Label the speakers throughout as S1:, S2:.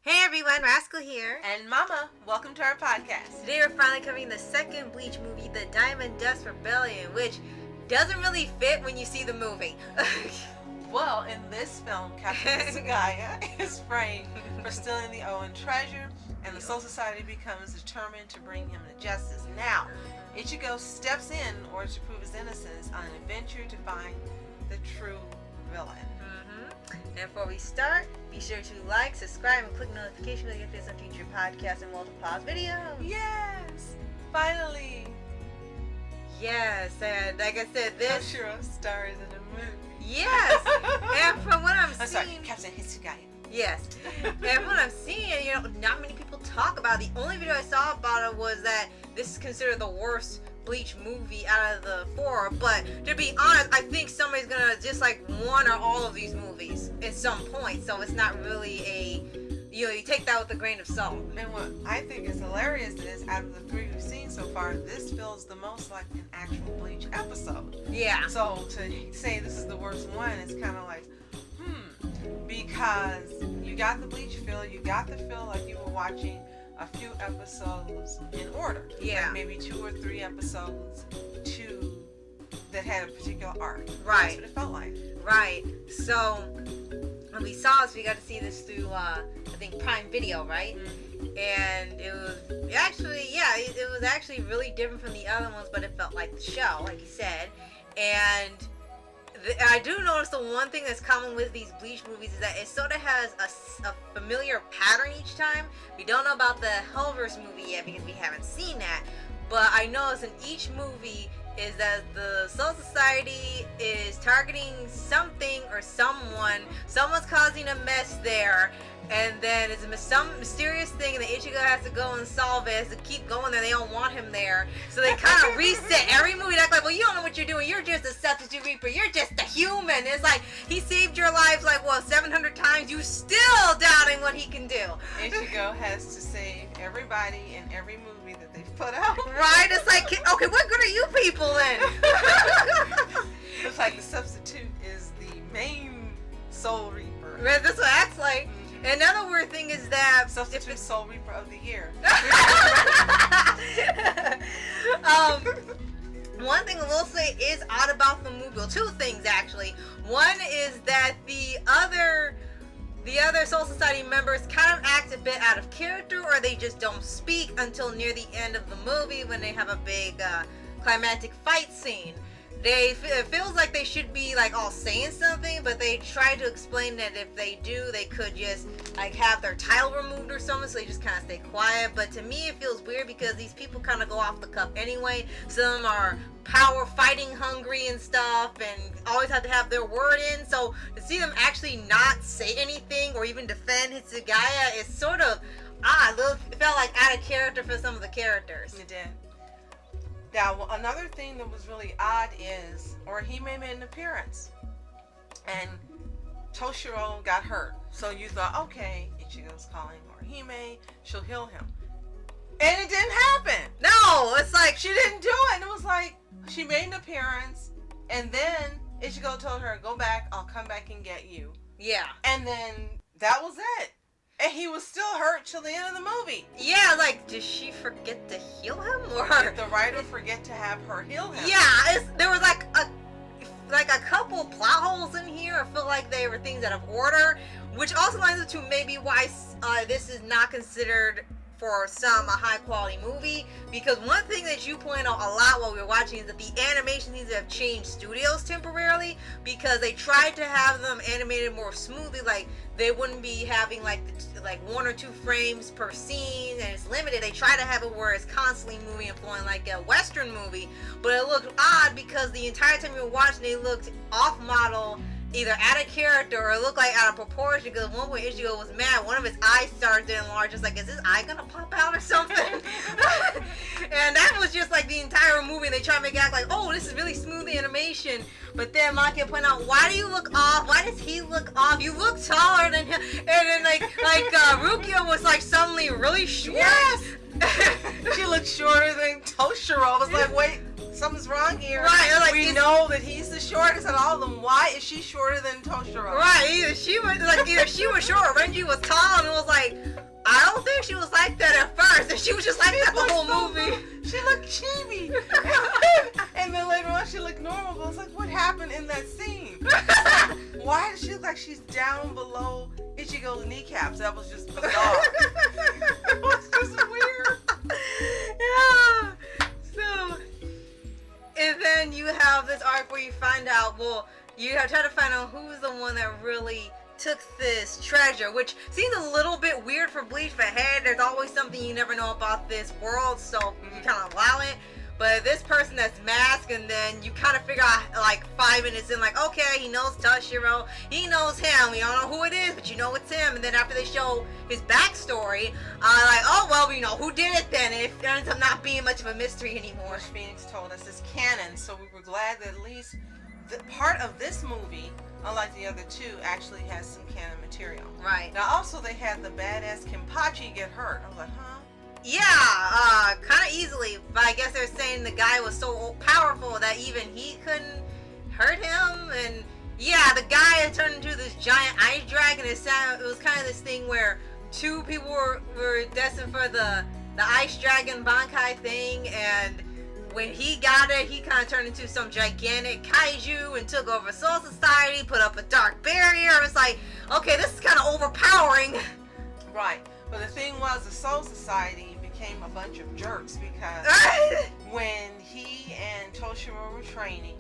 S1: Hey everyone, Rascal here.
S2: And Mama, welcome to our podcast.
S1: Today we're finally covering the second Bleach movie, The Diamond Dust Rebellion, which doesn't really fit when you see the movie.
S2: Well, in this film, Captain Hitsugaya is framed for stealing the Ouin treasure, and the Soul Society becomes determined to bring him to justice. Now, Ichigo steps in order to prove his innocence on an adventure to find the true villain.
S1: And before we start, be sure to like, subscribe, and click notification to get this on future podcasts and multiple pause videos.
S2: Yes! Finally!
S1: Yes, and like I said, this...
S2: Toshiro stars in a movie.
S1: Yes! And from what I'm
S2: sorry,
S1: seeing...
S2: Captain Hitsugaya.
S1: Yes. And from what I'm seeing, not many people talk about it. The only video I saw about it was that this is considered the worst Bleach movie out of the four, but to be honest, I think somebody's gonna dislike one or all of these movies at some point, so it's not really a, you take that with a grain of salt.
S2: And what I think is hilarious is, out of the three we've seen so far, this feels the most like an actual Bleach episode.
S1: Yeah.
S2: So to say this is the worst one, it's kind of like, because you got the Bleach feel, you got the feel like you were watching a few episodes in order.
S1: Yeah.
S2: Like maybe 2 or 3 episodes that had a particular arc.
S1: Right.
S2: That's what it felt like.
S1: Right. So when we saw this, we got to see this through I think Prime Video, right?
S2: Mm-hmm.
S1: And it was actually, it was actually really different from the other ones, but it felt like the show, like you said. And I do notice the one thing that's common with these Bleach movies is that it sort of has a familiar pattern each time. We don't know about the Hellverse movie yet because we haven't seen that, but I notice in each movie is that the Soul Society is targeting something or someone. Someone's causing a mess there, and then it's some mysterious thing, and the Ichigo has to go and solve it. Has to keep going there. They don't want him there, so they kind of reset every movie. They're like, well, you don't know what you're doing. You're just a substitute reaper. You're just a human. It's like he saved your lives 700 times. You still doubting what he can do.
S2: Ichigo has to save everybody in every movie that they've put out.
S1: Right? It's like, okay, what good are you people then?
S2: It's like the substitute is the main Soul Reaper.
S1: Right, that's what it acts like. Another weird thing is that
S2: Substitute Soul Reaper of the year.
S1: One thing I will say is odd about the movie. Well, 2 things actually. One is that the other Soul Society members kind of act a bit out of character, or they just don't speak until near the end of the movie when they have a big climactic fight scene. It feels like they should be all saying something, but they try to explain that if they do, they could just have their title removed or something, so they just kind of stay quiet. But to me, it feels weird because these people kind of go off the cuff anyway. Some are power fighting hungry and stuff, and always have to have their word in. So to see them actually not say anything or even defend Hitsugaya is sort of odd. It felt like out of character for some of the characters.
S2: It did. Now, another thing that was really odd is Orihime made an appearance, and Toshiro got hurt. So you thought, okay, Ichigo's calling Orihime, she'll heal him. And it didn't happen.
S1: No, it's like
S2: she didn't do it. And it was like, she made an appearance, and then Ichigo told her, go back, I'll come back and get you.
S1: Yeah.
S2: And then that was it. And he was still hurt till the end of the movie.
S1: Yeah, did she forget to heal him, or
S2: did the writer forget to have her heal him?
S1: Yeah, there was a couple plot holes in here. I feel like they were things out of order, which also lines up to maybe why this is not considered for some a high quality movie, because one thing that you point out a lot while we were watching is that the animation seems to have changed studios temporarily, because they tried to have them animated more smoothly, they wouldn't be having 1 or 2 frames per scene, and it's limited. They try to have it where it's constantly moving and flowing like a Western movie, but it looked odd because the entire time you were watching, they looked off model, either out of character or it looked like out of proportion, because at one point Ichigo was mad. One of his eyes started to enlarge. It's like, is his eye gonna pop out or something? And that was just the entire movie. And they try to make it act like, oh, this is really smooth animation. But then Maki pointed out, why do you look off? Why does he look off? You look taller than him. And then Rukia was suddenly really short.
S2: Yes! She looked shorter than Toshiro. I was like, wait, something's wrong here.
S1: Right, like,
S2: we know that he's the shortest of all of them. Why is she shorter than Toshiro?
S1: Right, either she was short or Renji was tall, and it was like, I don't think she was like that at first, and she was just like that the whole movie.
S2: She looked chibi. And then later on she looked normal, but I was like, what happened in that scene? Why does she look like she's down below Ichigo's kneecaps? That was just bizarre. It was just weird.
S1: Yeah. So, and then you have this arc where you find out, well, you have to try to find out who's the one that really took this treasure, which seems a little bit weird for Bleach, but hey, there's always something you never know about this world, so you kind of allow it. But this person that's masked, and then you kind of figure out like 5 minutes in, like, okay, he knows Toshiro, he knows him, we don't know who it is, but you know it's him. And then after they show his backstory, like, oh well, you know who did it then. It ends up not being much of a mystery anymore.
S2: Which Phoenix told us is canon, so we were glad that at least the part of this movie, unlike the other two, actually has some canon material.
S1: Right.
S2: Now also they had the badass Kenpachi get hurt. I was like, huh?
S1: Yeah, kind of easily, but I guess they're saying the guy was so powerful that even he couldn't hurt him. And yeah, the guy had turned into this giant ice dragon. It was kind of this thing where two people were destined for the ice dragon Bankai thing, and when he got it, he kind of turned into some gigantic kaiju and took over Soul Society, put up a dark barrier. It's like, okay, this is kind of overpowering.
S2: Right. But the thing was, the Soul Society became a bunch of jerks because when he and Toshiro were training,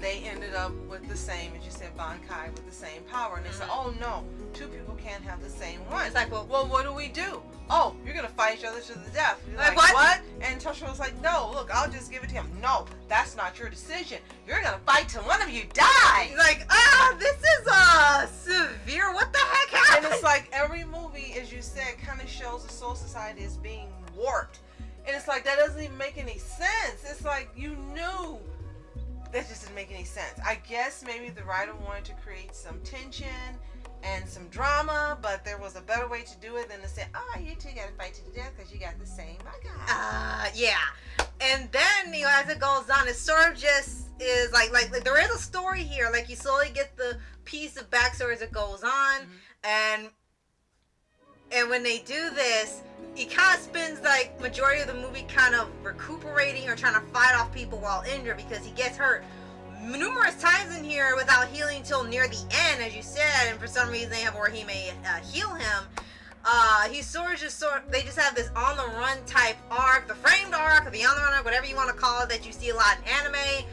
S2: they ended up with the same, as you said, Bankai, with the same power. And they said, oh no, two people can't have the same one.
S1: It's like, well,
S2: what do we do? Oh, you're going to fight each other to the death. You're like,
S1: what?
S2: What? And Toshiro's like, no, look, I'll just give it to him. No, that's not your decision. You're going to fight till one of you dies.
S1: He's like, this is severe. What the heck happened?
S2: And it's like every movie, as you said, kind of shows the Soul Society as being warped. And it's like, that doesn't even make any sense. It's like, you knew. That just didn't make any sense. I guess maybe the writer wanted to create some tension and some drama, but there was a better way to do it than to say, oh, you two got to fight to the death because you got the same guy.
S1: Yeah. And then, you know, as it goes on, it sort of just is like there is a story here. Like, you slowly get the piece of backstory as it goes on. Mm-hmm. And when they do this, it kind of spends like majority of the movie kind of recuperating or trying to fight off people while injured, because he gets hurt numerous times in here without healing until near the end, as you said, and for some reason they have where he may heal him. He's they just have this on the run type arc, the framed arc, or the on the run arc, whatever you want to call it, that you see a lot in anime.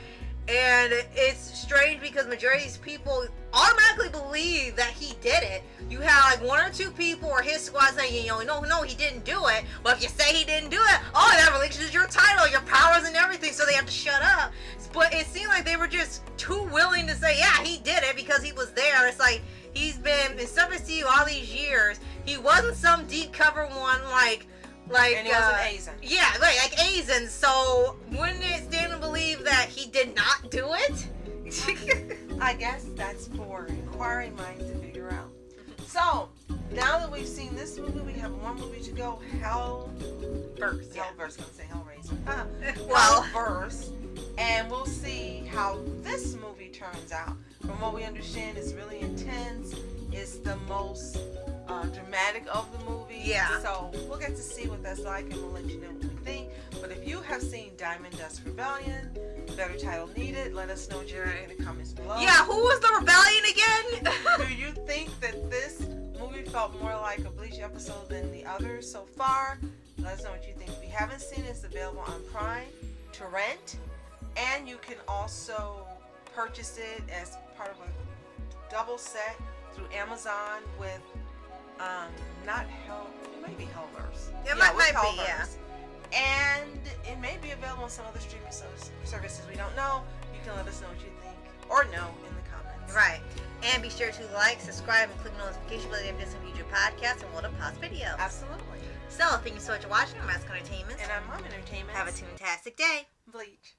S1: And it's strange because majority of these people automatically believe that he did it. You have like one or two people or his squad saying, you know, no, he didn't do it. But if you say he didn't do it, oh, that relinquishes your title, your powers and everything, so they have to shut up. But it seemed like they were just too willing to say, yeah, he did it because he was there. It's like, he's been in service to you all these years. He wasn't some deep cover one like
S2: and he wasn't Aizen.
S1: Yeah, like Aizen. So wouldn't it stand to believe that he did not do it?
S2: I guess that's for inquiring minds to figure out. So now that we've seen this movie, we have one movie to go. Hellverse.
S1: Yeah.
S2: Hellverse. Gonna say Hellraiser.
S1: Well,
S2: Hellverse, and we'll see how this movie turns out. From what we understand, it's really intense. It's the most dramatic of the movie.
S1: Yeah.
S2: So we'll get to see what that's like, and we'll let you know what we think. But if you have seen Diamond Dust Rebellion, better title needed, let us know what you think in the comments below.
S1: Yeah, who was the rebellion again?
S2: Do you think that this movie felt more like a Bleach episode than the others so far? Let us know what you think. If you haven't seen it, it's available on Prime to rent, and you can also purchase it as part of a double set through Amazon with it might be Hellverse.
S1: It might be, yeah.
S2: And it may be available on some other streaming services we don't know. You can let us know what you think or know in the comments.
S1: Right. And be sure to like, subscribe, and click the notification bell if there's some future podcasts and we'll post videos.
S2: Absolutely.
S1: So, thank you so much for watching. I'm Mask Entertainment.
S2: And I'm Mom Entertainment.
S1: Have a fantastic day.
S2: Bleach.